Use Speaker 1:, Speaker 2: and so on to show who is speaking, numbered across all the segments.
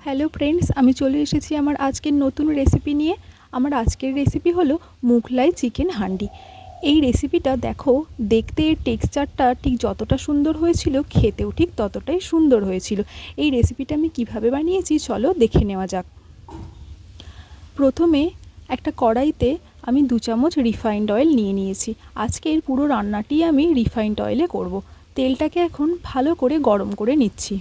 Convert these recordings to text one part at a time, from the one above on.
Speaker 1: Hello friends, আমি চলে এসেছি আমার আজকের নতুন রেসিপি নিয়ে। আমার আজকের রেসিপি হলো মুঘলাই চিকেন হান্ডি। এই রেসিপিটা দেখো, দেখতে এর টেক্সচারটা ঠিক যতটা সুন্দর হয়েছিল, খেতেও ঠিক ততটাই সুন্দর হয়েছিল। এই রেসিপিটা আমি কিভাবে বানিয়েছি চলো দেখে নেওয়া যাক। প্রথমে একটা কড়াইতে আমি 2 চামচ রিফাইন্ড অয়েল নিয়ে নিয়েছি। আজকের পুরো রান্নাটি আমি রিফাইন্ড অয়েলে করব। তেলটাকে এখন ভালো করে গরম করে নিচ্ছি।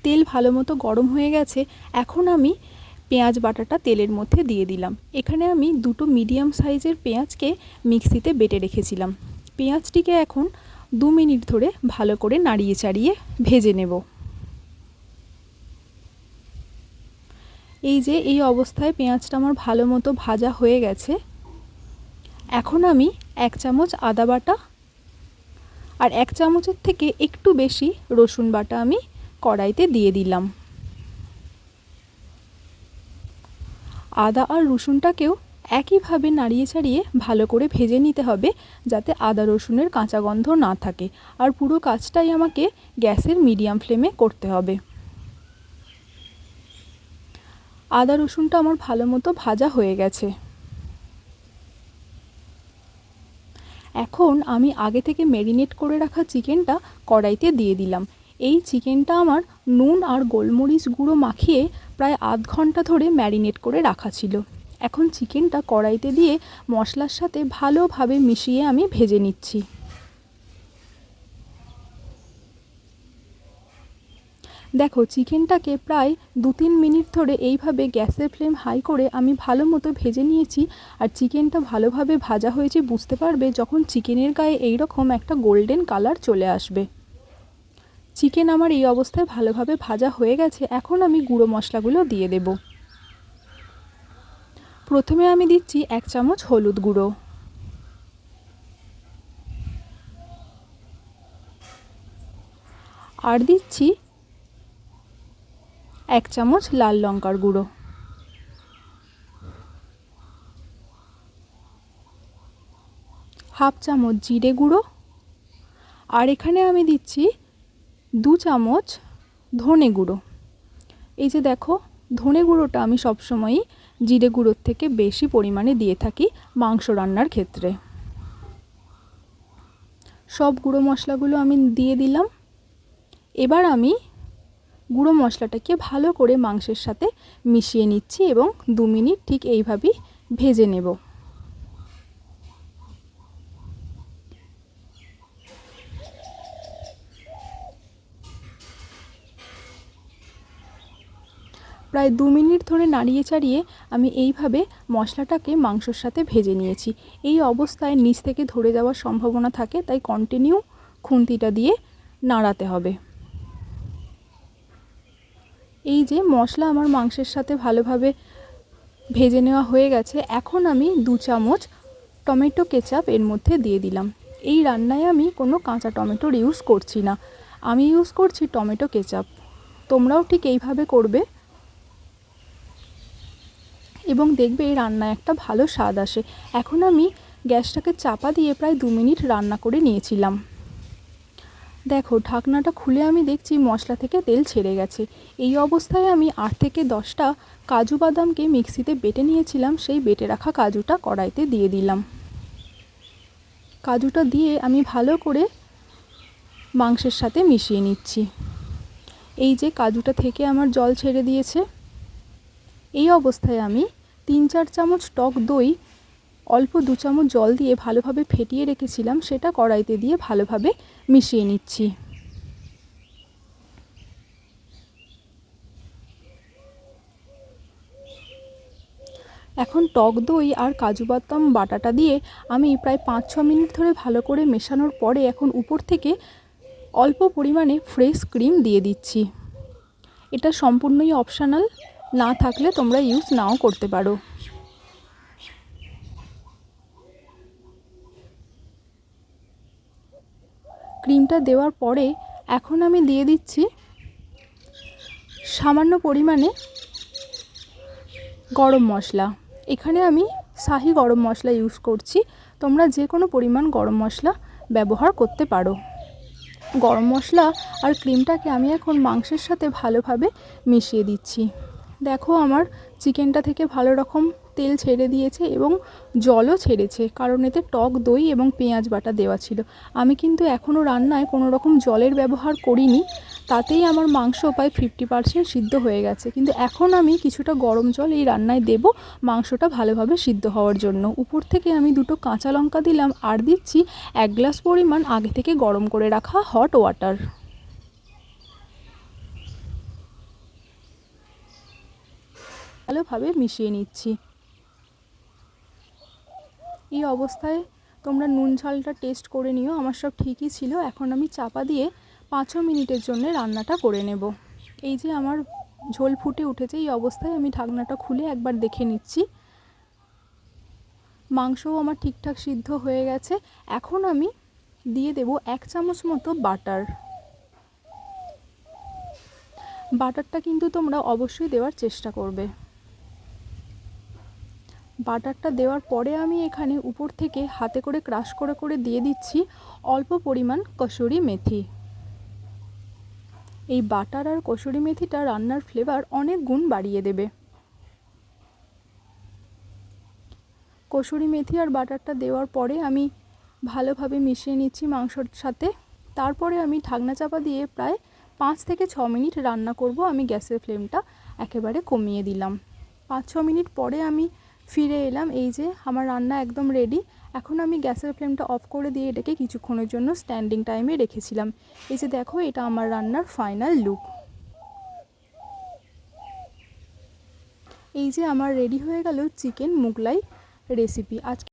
Speaker 1: তেল ভালো মতো গরম হয়ে গেছে। এখন আমি পেঁয়াজ বাটাটা তেলের মধ্যে দিয়ে দিলাম। এখানে আমি 2টো মিডিয়াম সাইজের পেঁয়াজকে মিক্সিতে বেটে রেখেছিলাম। পেঁয়াজটিকে এখন 2 মিনিট ধরে ভালো করে নাড়িয়ে চাড়িয়ে ভেজে নেব। এই যে এই অবস্থায় পেঁয়াজটা আমার ভালো মতো ভাজা হয়ে গেছে। এখন আমি 1 চামচ আদা বাটা আর 1 চামচের থেকে একটু বেশি রসুন বাটা আমি কড়াইতে দিয়ে দিলাম। আদা আর রসুনটাকেও একইভাবে নাড়িয়ে চাড়িয়ে ভালো করে ভেজে নিতে হবে, যাতে আদা রসুনের কাঁচা গন্ধ না থাকে। আর পুরো কাজটাই আমাকে গ্যাসের মিডিয়াম ফ্লেমে করতে হবে। আদা রসুনটা আমার ভালো মতো ভাজা হয়ে গেছে। এখন আমি আগে থেকে ম্যারিনেট করে রাখা চিকেনটা কড়াইতে দিয়ে দিলাম। এই চিকেনটা আমার নুন আর গোলমরিচ গুঁড়ো মাখিয়ে প্রায় আধ ঘন্টা ধরে ম্যারিনেট করে রাখা ছিল। এখন চিকেনটা কড়াইতে দিয়ে মশলার সাথে ভালোভাবে মিশিয়ে আমি ভেজে নিচ্ছি। দেখো, চিকেনটাকে প্রায় 2-3 মিনিট ধরে এইভাবে গ্যাসের ফ্লেম হাই করে আমি ভালো মতো ভেজে নিয়েছি। আর চিকেনটা ভালোভাবে ভাজা হয়েছে বুঝতে পারবে যখন চিকেনের গায়ে এইরকম একটা গোল্ডেন কালার চলে আসবে। চিকেন আমার এই অবস্থায় ভালোভাবে ভাজা হয়ে গেছে। এখন আমি গুঁড়ো মশলাগুলো দিয়ে দেব। প্রথমে আমি দিচ্ছি 1 চামচ হলুদ গুঁড়ো, আর দিচ্ছি 1 চামচ লাল লঙ্কার গুঁড়ো, হাফ চামচ জিরে গুঁড়ো, আর এখানে আমি দিচ্ছি 2 চামচ ধনে গুঁড়ো। এই যে দেখো, ধনে গুঁড়োটা আমি সবসময়ই জিরে গুঁড়োর থেকে বেশি পরিমাণে দিয়ে থাকি মাংস রান্নার ক্ষেত্রে। সব গুঁড়ো মশলাগুলো আমি দিয়ে দিলাম। এবার আমি গুঁড়ো মশলাটাকে ভালো করে মাংসের সাথে মিশিয়ে নিচ্ছি এবং 2 মিনিট ঠিক এইভাবেই ভেজে নেব। প্রায় 2 মিনিট ধরে নাড়িয়ে চাড়িয়ে আমি এইভাবে মশলাটাকে মাংসের সাথে ভেজে নিয়েছি। এই অবস্থায় নিচ থেকে ধরে যাওয়ার সম্ভাবনা থাকে, তাই কন্টিনিউ খুন্তিটা দিয়ে নাড়াতে হবে। এই যে মশলা আমার মাংসের সাথে ভালোভাবে ভেজে নেওয়া হয়ে গেছে। এখন আমি 2 চামচ টমেটো কেচাপ এর মধ্যে দিয়ে দিলাম। এই রান্নায় আমি কোনো কাঁচা টমেটোর ইউজ করছি না, আমি ইউজ করছি টমেটো কেচাপ। তোমরাও ঠিক এইভাবে করবে এবং দেখবে এই রান্নায় একটা ভালো স্বাদ আসে। এখন আমি গ্যাসটাকে চাপা দিয়ে প্রায় 2 মিনিট রান্না করে নিয়েছিলাম। দেখো, ঢাকনাটা খুলে আমি দেখছি মশলা থেকে তেল ছেড়ে গেছে। এই অবস্থায় আমি 8 থেকে 10টা কাজু বাদামকে মিক্সিতে বেটে নিয়েছিলাম, সেই বেটে রাখা কাজুটা কড়াইতে দিয়ে দিলাম। কাজুটা দিয়ে আমি ভালো করে মাংসের সাথে মিশিয়ে নিচ্ছি। এই যে কাজুটা থেকে আমার জল ছেড়ে দিয়েছে। এই অবস্থায় আমি 3-4 চামচ টক দই অল্প 2 চামচ জল দিয়ে ভালোভাবে ফেটিয়ে রেখেছিলাম, সেটা কড়াইতে দিয়ে ভালোভাবে মিশিয়ে নিচ্ছি। এখন টক দই আর কাজু বাদাম বাটাটা দিয়ে আমি প্রায় 5-6 মিনিট ধরে ভালো করে মেশানোর পরে এখন উপর থেকে অল্প পরিমাণে ফ্রেশ ক্রিম দিয়ে দিচ্ছি। এটা সম্পূর্ণই অপশনাল, না থাকলে তোমরা ইউজ নাও করতে পারো। ক্রিমটা দেওয়ার পরে এখন আমি দিয়ে দিচ্ছি সামান্য পরিমাণে গরম মশলা। এখানে আমি শাহি গরম মশলা ইউজ করছি, তোমরা যে কোনো পরিমাণ গরম মশলা ব্যবহার করতে পারো। গরম মশলা আর ক্রিমটাকে আমি এখন মাংসের সাথে ভালোভাবে মিশিয়ে দিচ্ছি। দেখো আমার চিকেনটা থেকে ভালো রকম তেল ছেড়ে দিয়েছে এবং জলও ছেড়েছে, কারণ এতে টক দই এবং পেঁয়াজ বাটা দেওয়া ছিল। আমি কিন্তু এখনও রান্নায় কোনো রকম জলের ব্যবহার করিনি, তাতেই আমার মাংস প্রায় 50% সিদ্ধ হয়ে গেছে। কিন্তু এখন আমি কিছুটা গরম জল এই রান্নায় দেব মাংসটা ভালোভাবে সিদ্ধ হওয়ার জন্য। উপর থেকে আমি 2টো কাঁচা লঙ্কা দিলাম আর দিচ্ছি 1 গ্লাস পরিমাণ আগে থেকে গরম করে রাখা হট ওয়াটার। ভালোভাবে মিশিয়ে নিচ্ছি। এই অবস্থায় তোমরা নুন ঝালটা টেস্ট করে নিও, আমার সব ঠিকই ছিল। এখন আমি চাপা দিয়ে 5 মিনিটের জন্য রান্নাটা করে নেব। এই যে আমার ঝোল ফুটে উঠেছে, এই অবস্থায় আমি ঢাকনাটা খুলে একবার দেখে নিচ্ছি। মাংসও আমার ঠিকঠাক সিদ্ধ হয়ে গেছে। এখন আমি দিয়ে দেব 1 চামচ মতো বাটার। বাটারটা কিন্তু তোমরা অবশ্যই দেওয়ার চেষ্টা করবে। বাটারটা দেওয়ার পরে আমি এখানে উপর থেকে হাতে করে ক্রাশ করে করে দিয়ে দিচ্ছি অল্প পরিমাণ কসুরি মেথি। এই বাটার আর কসুরি মেথিটা রান্নার ফ্লেভার অনেক গুণ বাড়িয়ে দেবে। কসুরি মেথি আর বাটারটা দেওয়ার পরে আমি ভালোভাবে মিশিয়ে নিচ্ছি মাংসর সাথে। তারপরে আমি ঢাকনা চাপা দিয়ে প্রায় 5 থেকে 6 মিনিট রান্না করব। আমি গ্যাসের ফ্লেমটা একেবারে কমিয়ে দিলাম। 5-6 মিনিট পরে আমি ফিরে এলাম। এই যে আমার রান্না একদম রেডি। এখন আমি গ্যাসের ফ্লেমটা অফ করে দিয়ে এটাকে কিছুক্ষণের জন্য স্ট্যান্ডিং টাইমে রেখেছিলাম। এই যে দেখো, এটা আমার রান্নার ফাইনাল লুক। এই যে আমার রেডি হয়ে গেল চিকেন মুগলাই রেসিপি। আজকে